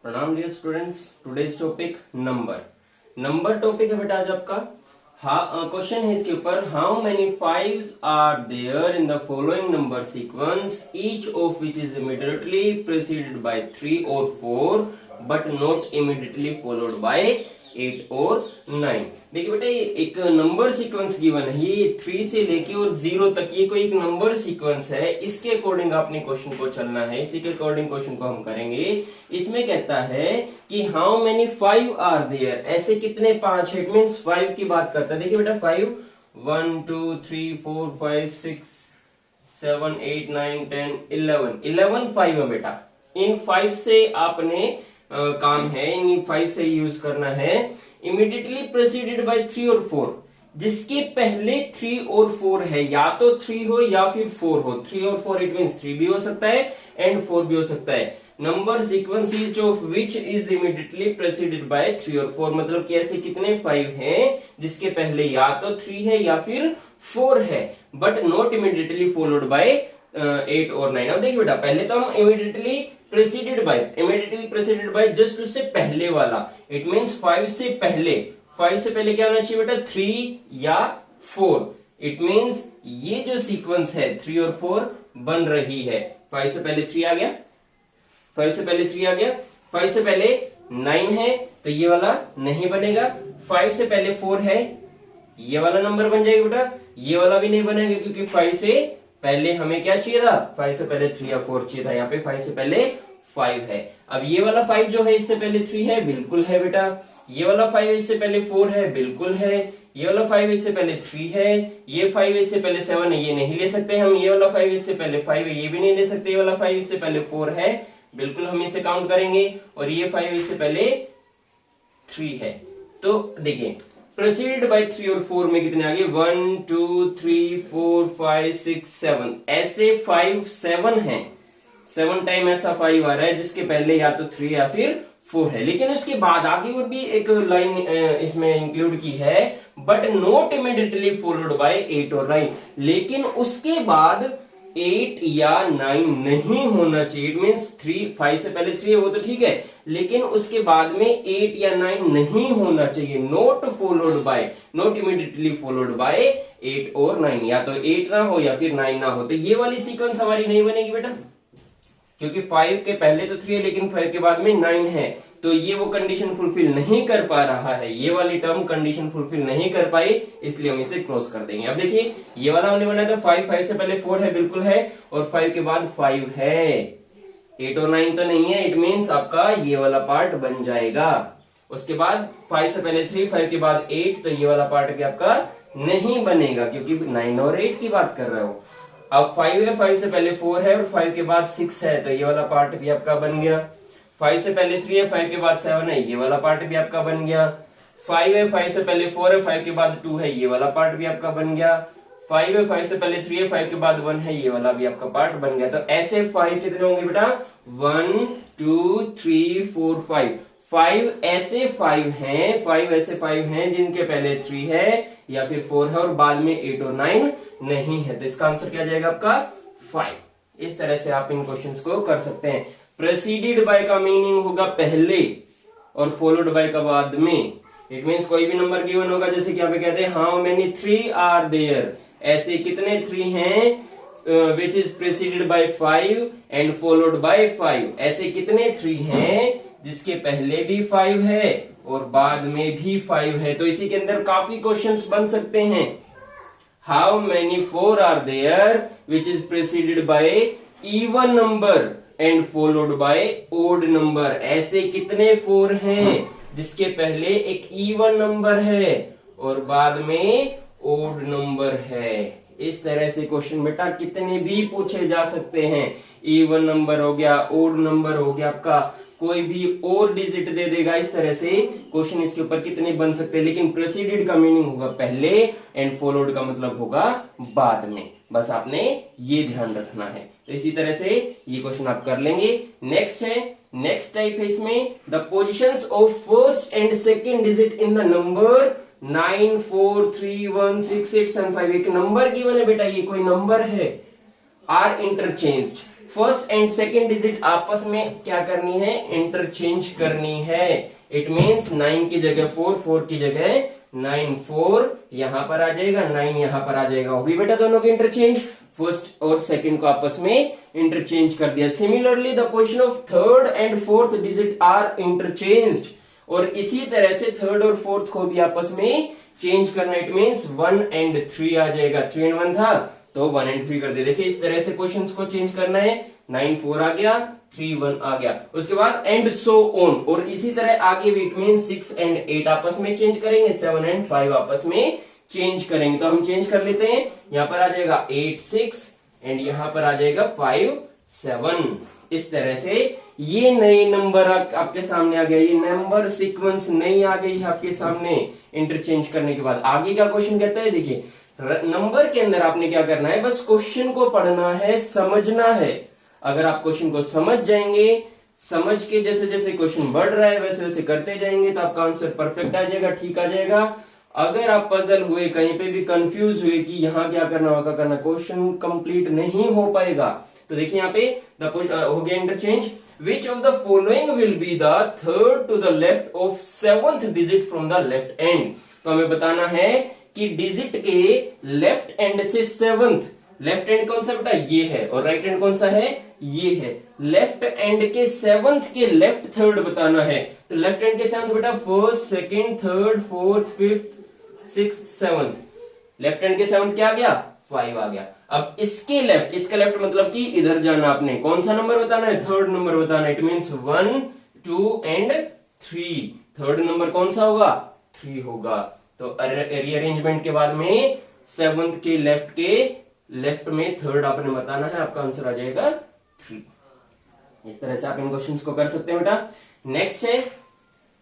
प्रणाम dear students. Today's topic number topic है बेटा आज आपका। क्वेश्चन है इसके ऊपर, how many fives are there in the following number sequence each of which is immediately preceded by 3 और 4 but not immediately followed by 8 और 9। देखिए बेटा ये एक नंबर सीक्वेंस गिवन है, ये 3 से लेके और 0 तक ये कोई एक नंबर सीक्वेंस है। इसके अकॉर्डिंग आपने क्वेश्चन को चलना है, इसी के अकॉर्डिंग क्वेश्चन को हम करेंगे। इसमें कहता है कि हाउ मेनी 5 आर देयर, ऐसे कितने 5 है। इट मींस 5 की बात करता है। देखिए बेटा 5 1 2 3 4 5 6 7 8 9 10 11 5 है बेटा। इन 5 से आपने काम है, इन 5 से यूज करना है। इमीडिएटली प्रेसिडेड बाय 3 और 4, जिसके पहले 3 और 4 है, या तो 3 हो या फिर 4 हो। 3 और 4 इट मींस 3 भी हो सकता है एंड 4 भी हो सकता है। Number sequence each of which is immediately preceded by 3 और 4, मतलब कि ऐसे कितने 5 हैं जिसके पहले या तो 3 है या फिर 4 है, but not immediately followed by 8 और 9। अब देखिए बेटा पहले तो हम इमीडिएटली प्रेसिडेड बाय जस्ट उससे पहले वाला, इट मींस 5 से पहले क्या होना चाहिए बेटा 3 या 4। इट मींस ये जो सीक्वेंस है 3 और 4 बन रही है। 5 से पहले 3 आ गया, 5 से पहले 3 आ गया, 5 से पहले 9 है तो ये वाला नहीं बनेगा। 5 से पहले 4 है, ये वाला नंबर बन जाएगा बेटा, ये वाला भी नहीं बनेगा क्योंकि 5 से पहले हमें क्या चाहिए था, 5 से पहले 3 या 4 चाहिए था। यहाँ पे 5 से पहले 5 है। अब ये वाला 5 जो है इससे पहले 3 है, बिल्कुल है बेटा। ये वाला 5 इससे पहले 4 है, बिल्कुल है। ये वाला 5 इससे पहले 3 है, ये 5 इससे पहले 7 है, ये नहीं ले सकते हम। ये वाला 5 इससे पहले 5 है, ये भी नहीं ले सकते। ये वाला 5 इससे पहले 4 है, बिल्कुल हम इसे काउंट करेंगे। और ये 5 इससे पहले 3 है। तो देखिए प्रेसिडेड बाय 3 और 4 में कितने आ गए, 1 2 3 4 5 6 7, ऐसे 5 7 हैं। 7 टाइम ऐसा 5 आ रहा है जिसके पहले या तो 3 या फिर 4 है। लेकिन उसके बाद आगे और भी एक लाइन इसमें इंक्लूड की है, but not immediately followed by 8 और 9। लेकिन उसके बाद 8 या 9 नहीं होना चाहिए। इट मींस 5 से पहले 3 है वो तो ठीक है, लेकिन उसके बाद में 8 या 9 नहीं होना चाहिए। नॉट इमीडिएटली फॉलोड बाय 8 और 9, या तो 8 ना हो या फिर 9 ना हो। तो ये वाली सीक्वेंस हमारी नहीं बनेगी बेटा, क्योंकि 5 के पहले तो 3 है लेकिन 5 के बाद में 9 है, तो ये वो कंडीशन फुलफिल नहीं कर पा रहा है। ये वाली टर्म कंडीशन फुलफिल नहीं कर पाई, इसलिए हम इसे क्रॉस कर देंगे। अब देखिए ये वाला हमने बनाया था 5 से पहले 4 है, बिल्कुल है, और 5 के बाद 5 है। 8 और 9 तो नहीं है, इट मींस आपका ये वाला पार्ट बन जाएगा। उसके बाद 5 से पहले 3, 5 के बाद 8, तो ये वाला पार्ट भी आपका नहीं बनेगा क्योंकि 9 और 8 की बात कर रहे हो। अब 5 है, 5 से पहले 4 है और 5 के बाद 6 है, तो ये वाला पार्ट भी आपका बन गया। 5 से पहले 3 है, 5 के बाद 7 है, ये वाला पार्ट भी आपका बन गया। 5 है, 5 से पहले 4 है, 5 के बाद 2 है, ये वाला पार्ट भी आपका बन गया। 5 है, 5 से पहले 3 है, 5 के बाद 1 है, ये वाला भी आपका पार्ट बन गया। तो ऐसे 5 कितने होंगे बेटा, 1 2 3 4 5। 5 ऐसे 5 हैं, 5 ऐसे 5 हैं जिनके पहले 3 है या फिर 4 है और बाद में 8 और 9 नहीं है। तो इसका आंसर क्या जाएगा आपका 5। इस तरह से आप इन क्वेश्चंस को कर सकते हैं। प्रेसिडेड बाय का मीनिंग होगा पहले और फॉलोड बाय का बाद में। इट मींस कोई भी नंबर गिवन होगा, जैसे कि यहाँ पे कहते हैं हाउ मेनी 3 आर देयर, ऐसे कितने 3 हैं which is preceded by 5 and followed by 5, ऐसे कितने 3 हैं जिसके पहले भी 5 है और बाद में भी 5 है। तो इसी के अंदर काफी क्वेश्चंस बन सकते हैं। How many 4 are there which is preceded by even number and followed by odd number, ऐसे कितने 4 हैं जिसके पहले एक इवन नंबर है और बाद में ओड नंबर है। इस तरह से क्वेश्चन बेटा कितने भी पूछे जा सकते हैं। इवन नंबर हो गया, ओड नंबर हो गया, आपका कोई भी और डिजिट दे देगा। इस तरह से क्वेश्चन इसके ऊपर कितने बन सकते हैं, लेकिन प्रेसिडेड का मीनिंग होगा पहले एंड फॉलोड का मतलब होगा बाद में। बस आपने ये ध्यान रखना है। तो इसी तरह से ये क्वेश्चन आप कर लेंगे। नेक्स्ट टाइप है इसमें, the positions of first and second digit in the number 9 4 3 1 6 8 7 5। एक नंबर गिवन है बेटा, ये कोई नंबर है, are interchanged. First and second digit आपस में क्या करनी है, इंटरचेंज करनी है। इट मीन्स 9 की जगह 4, 4 की जगह 9, 4 यहां पर आ जाएगा, 9 यहां पर आ जाएगा। होगी बेटा दोनों की इंटरचेंज, फर्स्ट और सेकंड को आपस में इंटरचेंज कर दिया। Similarly the position of third and fourth digit are interchanged, और इसी तरह से थर्ड और फोर्थ को भी आपस में चेंज करना। इट मीन्स 1 एंड 3 आ जाएगा, 3 एंड 1 था तो 1 एंड 3 कर दिया। देखिए इस तरह से क्वेश्चंस को चेंज करना है। 9 4 आ गया, 3 1 आ गया, उसके बाद एंड सो ऑन, और इसी तरह आगे भी। इट मीन्स 6 एंड 8 आपस में चेंज करेंगे, 7 एंड 5 आपस में चेंज करेंगे। तो हम चेंज कर लेते हैं। यहां पर आ जाएगा 8 6 एंड यहां पर आ जाएगा 5 7। इस तरह से ये नए नंबर आपके सामने आ गया, ये नंबर सीक्वेंस नई आ गई है आपके सामने इंटरचेंज करने के बाद। आगे का क्वेश्चन कहता है, देखिए नंबर के अंदर आपने क्या करना है, बस क्वेश्चन को पढ़ना है, समझना है। अगर आप क्वेश्चन को समझ जाएंगे, समझ के जैसे जैसे क्वेश्चन बढ़ रहा है वैसे वैसे करते जाएंगे तो आपका आंसर परफेक्ट आ जाएगा, ठीक आ जाएगा। अगर आप पजल हुए, कहीं पे भी कंफ्यूज हुए कि यहाँ क्या करना होगा करना, क्वेश्चन कंप्लीट नहीं हो पाएगा। तो देखिए यहाँ पे हो गया interchange. Which of the following will be the third to the left of seventh digit from the left end. तो हमें बताना है कि डिजिट के लेफ्ट एंड से सेवंथ, लेफ्ट एंड कौन सा बेटा, ये है, और राइट एंड कौन सा है, ये है। लेफ्ट एंड के सेवंथ के लेफ्ट थर्ड बताना है। तो लेफ्ट एंड के सेवंथ बेटा first second third fourth fifth sixth seventh. Left and के सेवंथ क्या आ गया, 5 आ गया। अब इसके लेफ्ट, इसका लेफ्ट मतलब कि इधर जाना आपने, कौन सा नंबर बताना है, थर्ड नंबर बताना है। It means 1 2 and 3। Third number कौन सा होगा, 3 होगा। तो रीअरेंजमेंट के बाद में सेवंथ के लेफ्ट में थर्ड आपने बताना है, आपका आंसर आ जाएगा 3। इस तरह से आप इन क्वेश्चंस को कर सकते हैं बेटा। नेक्स्ट है,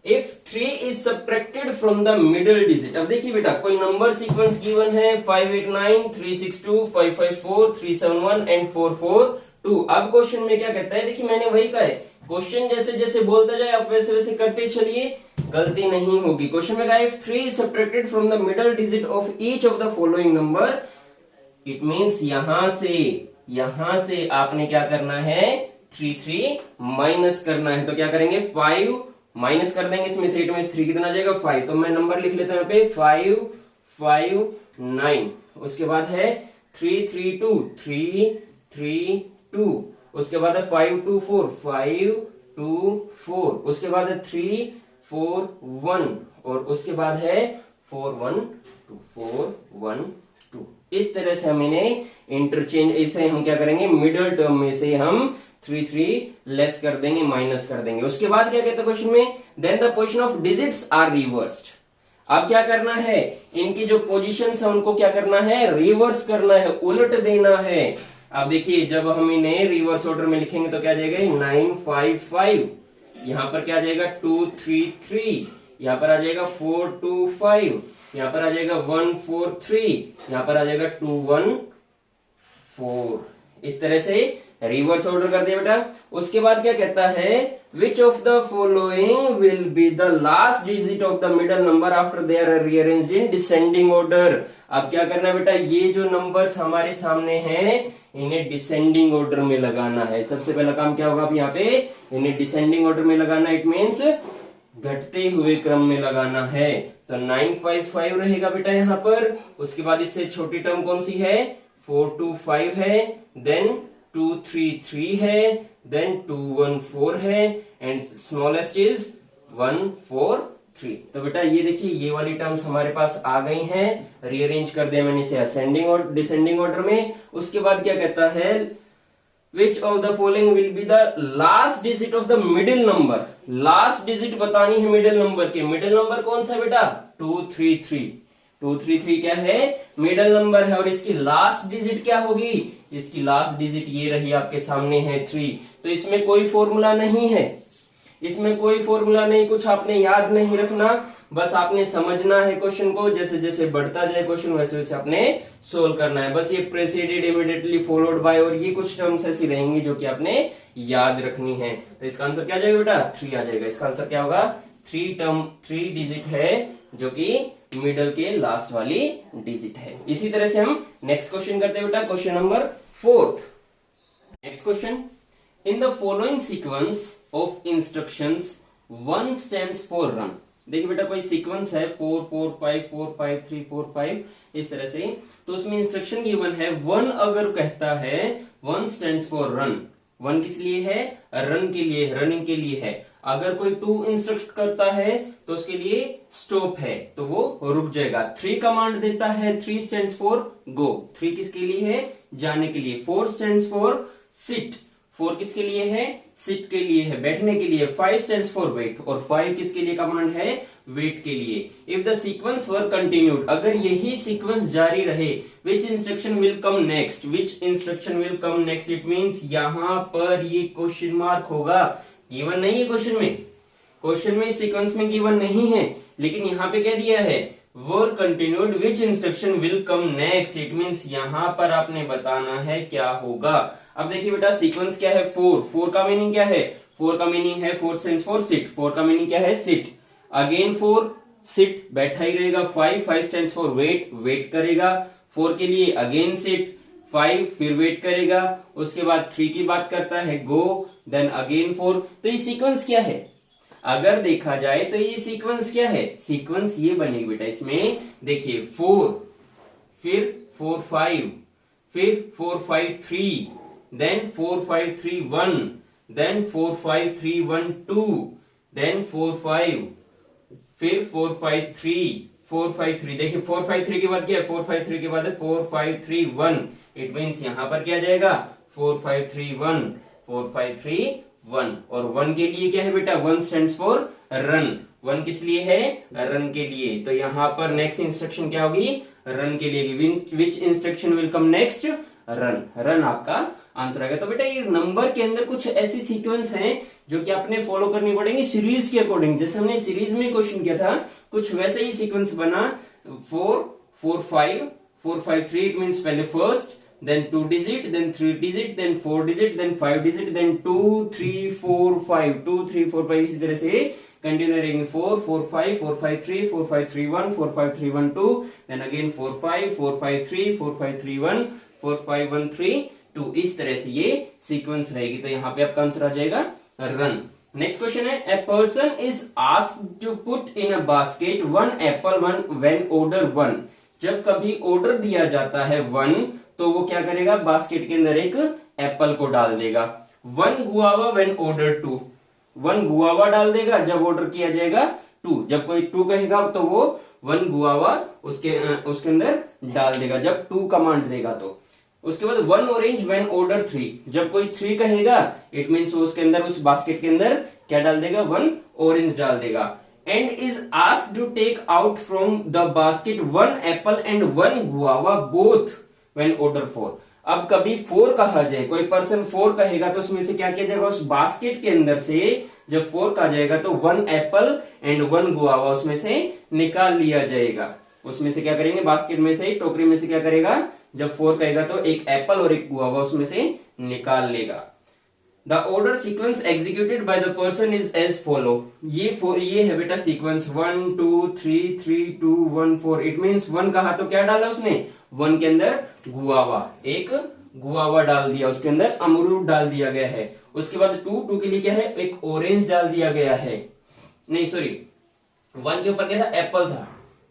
if 3 is subtracted from the middle digit. अब देखिए बेटा, कोई नंबर सीक्वेंस गिवन है 589 362 554 371 एंड 442। अब क्वेश्चन में क्या कहता है, देखिए मैंने वही कहा है, क्वेश्चन जैसे जैसे बोलता जाए आप वैसे वैसे करते चलिए, गलती नहीं होगी। क्वेश्चन में कहा if 3 is subtracted from the middle digit of each of the following number. It means यहां से आपने क्या करना है, 3 माइनस करना है। तो क्या करेंगे, 5 माइनस कर देंगे इसमें से, 8 में 3 कितना आ जाएगा, 5। तो मैं नंबर लिख लेता हूं यहाँ पे 5 5 9। उसके बाद है 3 3 2 3 3 2। उसके बाद है 5 2 4 5 2 4। उसके बाद है 3 4 1, और उसके बाद है 4 1 2 4 1 2। इस तरह से हम इन्हें इंटरचेंज, इसे हम क्या करेंगे, मिडिल टर्म में से हम 3 लेस कर देंगे, माइनस कर देंगे। उसके बाद क्या कहते हैं क्वेश्चन में, then the position of digits are reversed. अब क्या करना है, इनकी जो पोजीशंस है उनको क्या करना है, रिवर्स करना है, उलट देना है। अब देखिए जब हम इन्हें रिवर्स ऑर्डर में लिखेंगे तो क्या आ जाएगा, 9 5 5। यहां पर क्या आ जाएगा, 2 3 3। यहां पर आ जाएगा 4 2 5। यहां पर आ जाएगा 1 4 3। यहां पर आ जाएगा 2 1 4। इस तरह से रिवर्स ऑर्डर कर दिया बेटा। उसके बाद क्या कहता है, which of the following will be the last digit of the middle number after they are rearranged in descending order. अब क्या करना है बेटा, ये जो नंबर्स हमारे सामने हैं इन्हें डिसेंडिंग ऑर्डर में लगाना है। सबसे पहला काम क्या होगा, अब यहाँ पे इन्हें डिसेंडिंग ऑर्डर में लगाना। इट मीन्स घटते हुए क्रम में लगाना है। तो 9 5 5 रहेगा बेटा यहाँ पर। उसके बाद इससे छोटी टर्म कौन सी है, 4 2 5 है, देन 2 3 3 है, देन 2 1 4 है, एंड स्मॉलेस्ट इज 1 4 3। तो बेटा ये देखिए ये वाली टर्म्स हमारे पास आ गई हैं, रीअरेंज कर दिया मैंने इसे असेंडिंग और डिसेंडिंग ऑर्डर में। उसके बाद क्या कहता है, which of the following will be the last digit of the middle number. Last digit बतानी है मिडिल नंबर के। मिडिल नंबर कौन सा बेटा, 2 3 3। 2 3 3 क्या है, मिडिल नंबर है, और इसकी लास्ट डिजिट क्या होगी, इसकी लास्ट डिजिट ये रही आपके सामने है 3। तो इसमें कोई फॉर्मूला नहीं है, इसमें कोई फॉर्मूला नहीं, कुछ आपने याद नहीं रखना, बस आपने समझना है क्वेश्चन को। जैसे जैसे बढ़ता जाए क्वेश्चन वैसे वैसे आपने सोल्व करना है। बस ये प्रेसिडेड इमीडिएटली फॉलोड बाय, और ये कुछ टर्म्स ऐसी रहेंगी जो कि आपने याद रखनी है। तो इसका आंसर क्या आ जाएगा बेटा, 3 आ जाएगा। इसका आंसर क्या होगा, 3 डिजिट है जो कि मिडल के लास्ट वाली डिजिट है। इसी तरह से हम नेक्स्ट क्वेश्चन करते हैं बेटा, question number 4। Next question, in the following sequence of instructions 1 stands for run. देखिए बेटा कोई सीक्वेंस है 4 4 5 4 5 3 4 5 इस तरह से, तो उसमें इंस्ट्रक्शन गिवन है 1 अगर कहता है 1 स्टैंड्स फॉर रन, 1 किस लिए है, रन के लिए, रनिंग के लिए है। अगर कोई 2 इंस्ट्रक्ट करता है तो उसके लिए स्टॉप है, तो वो रुक जाएगा। 3 कमांड देता है, 3 स्टैंड्स फॉर गो, 3 किसके लिए है, जाने के लिए। 4 स्टैंड्स फॉर सिट, 4 किसके लिए है, सिट के लिए है, बैठने के लिए। 5 स्टैंड्स फॉर वेट, और 5 किसके लिए कमांड है, वेट के लिए। If the sequence were continued, अगर यही सीक्वेंस जारी रहे, विच instruction will come next, which instruction will come next, it means यहां पर ये क्वेश्चन मार्क होगा। गिवन नहीं है क्वेश्चन में, क्वेश्चन में सीक्वेंस में गिवन नहीं है, लेकिन यहाँ पे क्या दिया है, were continued which instruction will come next, it means यहां पर आपने बताना है क्या होगा। अब देखिए बेटा सीक्वेंस क्या है, 4 का मीनिंग क्या है, 4 का मीनिंग है 4 स्टैंड्स फॉर सिट, 4 का मीनिंग क्या है, सिट। अगेन 4 सिट, बैठा ही रहेगा। 5 स्टैंड्स फॉर वेट, वेट करेगा। 4 के लिए अगेन सिट, 5 फिर वेट करेगा। उसके बाद 3 की बात करता है गो, देन अगेन 4। तो ये सीक्वेंस क्या है, अगर देखा जाए तो ये सीक्वेंस क्या है, सीक्वेंस ये बनेगी बेटा इसमें, देखिए 4 फिर 4 5 फिर 4 5 3 देन 4 5 3 1 देन 4 5 3 1 2 देन 4 5 फिर 4 5 3 4 5 3। देखिए 4 5 3 के बाद क्या है, 4 5 3 के बाद है 4 5 3 1, इट मींस यहां पर क्या जाएगा, 4 5 3 1 4 5 3 1। और 1 के लिए क्या है बेटा, 1 स्टैंड्स फॉर रन, 1 किस लिए है, रन के लिए। तो यहां पर नेक्स्ट इंस्ट्रक्शन क्या होगी, रन के लिए। विच instruction will come next, run, run आपका आंसर आएगा। तो बेटा ये नंबर के अंदर कुछ ऐसी सीक्वेंस हैं जो कि आपने फॉलो करनी पड़ेंगी सीरीज के अकॉर्डिंग। जैसे हमने सीरीज में क्वेश्चन किया था, कुछ वैसे ही सीक्वेंस बना, 4 4 5 4 5 3, इट मींस पहले first, then 2 digit, then 3 digit, then 4 digit, then 5 digit, then 2 3 4 5 2 3 4 5, इसी तरह से कंटिन्यू रहेंगे। 4 4 5 4 5 3 4 5 3 1 4 5 3 1 2, then again 4 5 4 5 3 4 5 3 1 4 5 1 3 2, इस तरह से ये सीक्वेंस रहेगी। तो यहाँ पे आपका आंसर आ जाएगा रन। नेक्स्ट क्वेश्चन है, a person is asked to put in a basket 1 apple 1 when order 1। जब कभी ऑर्डर दिया जाता है 1, तो वो क्या करेगा, बास्केट के अंदर एक एप्पल को डाल देगा। 1 गुआवा व्हेन ऑर्डर 2, 1 गुआवा डाल देगा जब ऑर्डर किया जाएगा 2। जब कोई 2 कहेगा तो वो 1 गुआवा उसके अंदर डाल देगा जब 2 कमांड देगा तो। उसके बाद 1 ऑरेंज व्हेन ऑर्डर 3, जब कोई 3 कहेगा इट मींस उसके अंदर, उस बास्केट के अंदर क्या डाल देगा, 1 ऑरेंज डाल देगा। And is asked to take out from the basket 1 apple and 1 guava both when order 4। अब कभी 4 कहा जाए, कोई पर्सन 4 कहेगा तो उसमें से क्या किया जाएगा, उस बास्केट के अंदर से जब 4 कहा जाएगा तो 1 एप्पल एंड 1 गुआवा उसमें से निकाल लिया जाएगा। उसमें से क्या करेंगे, बास्केट में से, टोकरी में से क्या करेगा, जब 4 कहेगा तो एक एप्पल और एक गुआवा उसमें से निकाल लेगा। The order sequence executed by the person is as follow. ये है बेटा सीक्वेंस 1 2 3 3 2 1 4, इट मींस 1 कहा तो क्या डाला उसने, 1 के अंदर गुआवा, एक गुआवा डाल दिया, उसके अंदर अमरूद डाल दिया गया है। उसके बाद 2 के लिए क्या है, एक ऑरेंज डाल दिया गया है, नहीं सॉरी 1 के ऊपर क्या था, एप्पल था,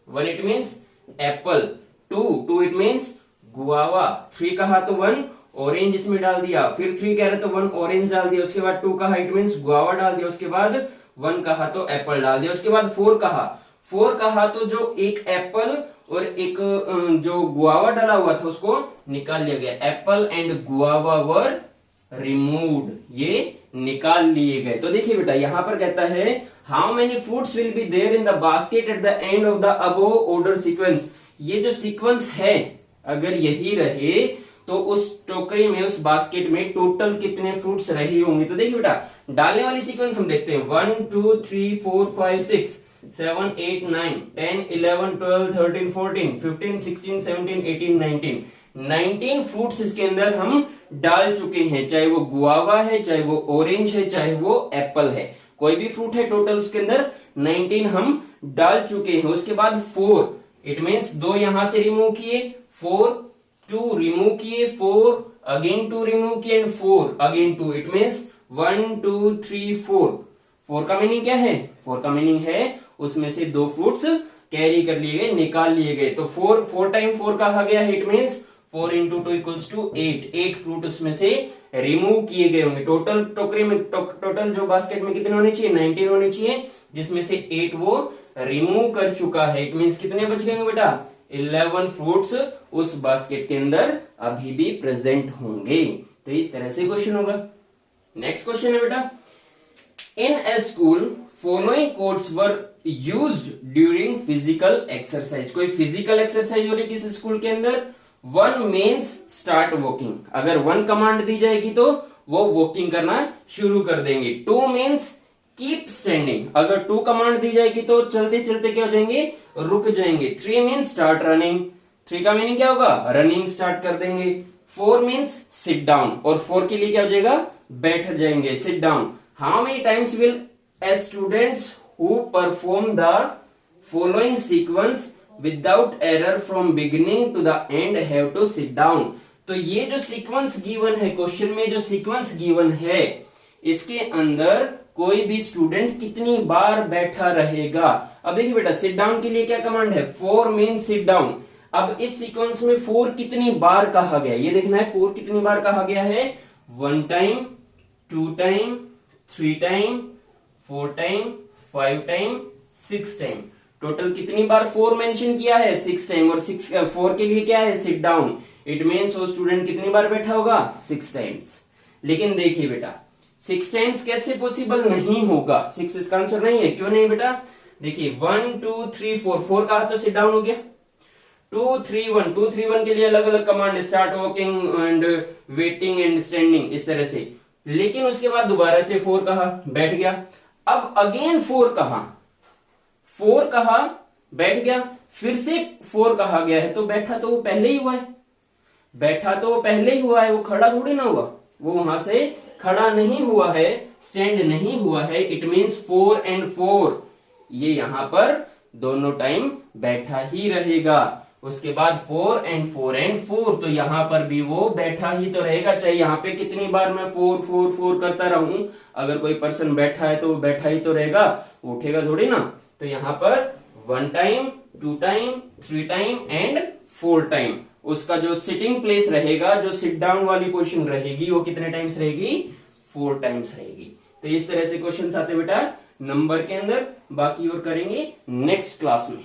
1 it means Apple, 2 it means guava, 3 कहा तो 1 ऑरेंज इसमें डाल दिया, फिर 3 कह रहे तो 1 ऑरेंज डाल दिया, उसके बाद 2 कहा इट मींस गुआवा डाल दिया, उसके बाद 1 कहा तो एप्पल डाल दिया, उसके बाद 4 कहा तो जो एक एप्पल और एक जो गुआवा डाला हुआ था उसको निकाल लिया गया। Apple and guava were removed, ये निकाल लिए गए। तो देखिए बेटा यहां पर कहता है how many fruits will be there in the basket at the end of the above order sequence. ये जो सीक्वेंस है अगर यही रहे तो उस टोकरी में, उस बास्केट में टोटल कितने फ्रूट्स रहे होंगे। तो देखिए बेटा डालने वाली सीक्वेंस हम देखते हैं 1 2 3 4 5 6 7 8 9 10 11 12 13 14 15 16 17 18 19 19 फ्रूट्स इसके अंदर हम डाल चुके हैं, चाहे वो गुआवा है, चाहे वो ऑरेंज है, चाहे वो एप्पल है, कोई भी फ्रूट है, टोटल उसके अंदर 19 हम डाल चुके हैं। उसके बाद 4 इट मींस 2 यहां से रिमूव किए, 4 2 रिमूव किए, 4 अगेन 2 रिमूव किए एंड 4 अगेन 2, इट मीन्स 1 2 3 4। 4 का मीनिंग क्या है? 4 का मीनिंग है उसमें से 2 फ्रूट्स कैरी कर लिए गए, निकाल लिए गए। तो 4 टाइम 4 कहा गया है, it means 4 into 2 equals to 8। 8 fruit उसमें से रिमूव किए गए होंगे। टोटल टोकरी में टोटल जो बास्केट में कितने होने चाहिए? 19 होने चाहिए, जिसमें से 8 वो रिमूव कर चुका है। इट मीन्स कितने बच गए बेटा? 11 फ्रूट्स उस बास्केट के अंदर अभी भी प्रेजेंट होंगे। तो इस तरह से क्वेश्चन होगा। नेक्स्ट क्वेश्चन है बेटा, in a school following codes were used during physical exercise. कोई फिजिकल एक्सरसाइज हो रही किसी स्कूल के अंदर। 1 मीन्स स्टार्ट वॉकिंग, अगर 1 कमांड दी जाएगी तो वो वॉकिंग करना शुरू कर देंगे। 2 मीन्स कीप स्टैंडिंग, अगर 2 कमांड दी जाएगी तो चलते चलते क्या हो जाएंगे? रुक जाएंगे। 3 मीन्स स्टार्ट रनिंग, 3 का मीनिंग क्या होगा? रनिंग स्टार्ट कर देंगे। 4 मीन्स सिट डाउन, और 4 के लिए क्या हो जाएगा? बैठ जाएंगे, sit down. How many times will a students who perform the following sequence without error from beginning to the end have to sit down. तो ये जो सीक्वेंस गिवन है क्वेश्चन में, जो सीक्वेंस गिवन है, इसके अंदर कोई भी स्टूडेंट कितनी बार बैठा रहेगा। अब देखिए बेटा, सिट डाउन के लिए क्या कमांड है? 4 मीन सिट डाउन। अब इस सीक्वेंस में 4 कितनी बार कहा गया, ये देखना है 4 कितनी बार कहा गया है। 1 time, 2 time, 3 time, 4 time, 5 time, 6 time. Total कितनी बार 4 मेंशन किया है? 6 टाइम। और 4 के लिए क्या है? Sit down. इट मीन्स वो स्टूडेंट कितनी बार बैठा होगा? 6 टाइम्स। लेकिन देखिए बेटा, 6 टाइम्स कैसे पॉसिबल नहीं होगा? 6 इसका आंसर नहीं है। क्यों नहीं बेटा? देखिए 1 2 3 4, 4 कहा तो सिट डाउन हो गया। 2 3 1, 2 3 1 के लिए अलग अलग command, start walking and waiting and standing, इस तरह से। लेकिन उसके बाद दोबारा से 4 कहा, बैठ गया। अब अगेन 4 कहा, 4 कहा, बैठ गया। फिर से 4 कहा गया है, तो बैठा तो वो पहले ही हुआ है। बैठा तो वो पहले ही हुआ है, वो खड़ा थोड़ी ना हुआ। वो वहां से खड़ा नहीं हुआ है, स्टैंड नहीं हुआ है। इट मीन्स 4 एंड 4, ये यहां पर दोनों टाइम बैठा ही रहेगा। उसके बाद 4 एंड 4 एंड 4, तो यहां पर भी वो बैठा ही तो रहेगा। चाहे यहां पे कितनी बार मैं 4 4 4 करता रहूं, अगर कोई पर्सन बैठा है तो वो बैठा ही तो रहेगा, उठेगा थोड़ी ना। तो यहां पर 1 time, 2 time, 3 time and 4 time उसका जो सिटिंग प्लेस रहेगा, जो सिट डाउन वाली पोजीशन रहेगी, वो कितने टाइम्स रहेगी? 4 टाइम्स रहेगी। तो इस तरह से क्वेश्चन आते बेटा नंबर के अंदर। बाकी और करेंगे नेक्स्ट क्लास में।